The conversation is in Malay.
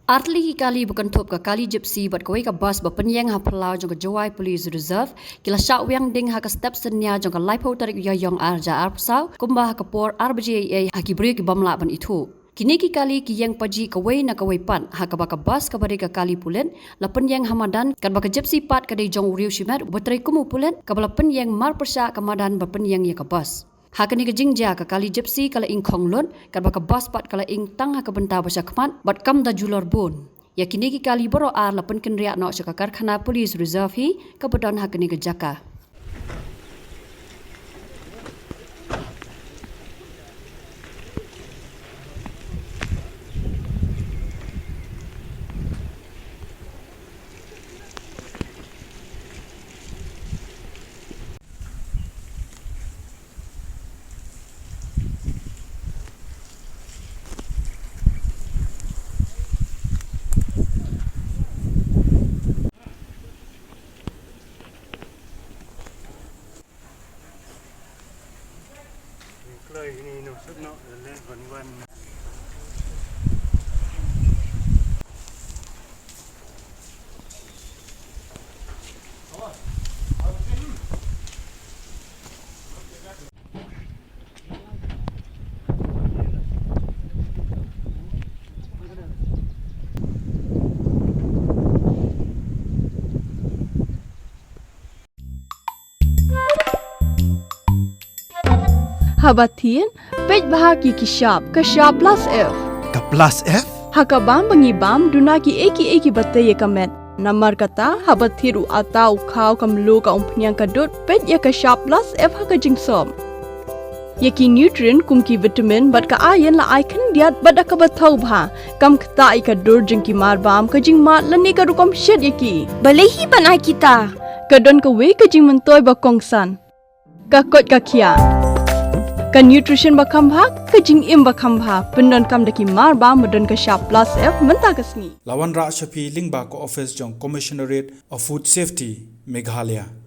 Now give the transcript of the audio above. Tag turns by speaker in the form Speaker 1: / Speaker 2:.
Speaker 1: Artli kali bukan top ke kali Gypsy buat kawai ke bus berpenyang ha Phyllaw jong ke Jowai Police Reserve kila syak Wiang ding ha ke step senya jong ke life tarik yong arja arpsau kumbah ke por RBJA ha ki beri ki bamla ban itu. Kini ki kali ki yang paji kawai na kawai pan ha ke baka bus ke bari ke kali Pulit la penyang hamadan kan baka Gypsy pat ke dei jong riu Shimet betrai kumu Pulit ke bala penyang mar persya kamadan berpenyang ya ke bus. Hakani ke jingja ke kali Gypsy kala ing konglun kan baka bus pat kala ing tang ha ke benta basya kmat bat kam da julor bon. Ya kini ki kali boro ar la pen ken riak no ka karkhana Police Reserve hi ke bedon hakani ke jaka.
Speaker 2: Ini no sudno le wan
Speaker 3: Habatin, pej bahagi ki sharp plus F.
Speaker 4: Ka plus F?
Speaker 3: Hakabam bangi bam dunaki eki batay kamet. Namar kata habatiru atau kau kamlu ka umpnyang kadut pej ya ka sharp plus F haka jingsom. Yaki nutrient kum ki vitamin bat ka iron la icon diat bat ka batau bha kam kta ka dur jing ki mar bam ka jing mat lani ka rukom shed yaki.
Speaker 5: Balehi banai kita.
Speaker 3: Kadon ka we ka jing mentoy ba kongsan. Ka kot ka kia. Ka nutrition bakam bha ka jing im bakam bha pendon kam daki mar ba modon ka sharp plus F menta kasni
Speaker 4: Lawan Ra Shafi Lingba ko office jong Commissionerate of Food Safety Meghalaya.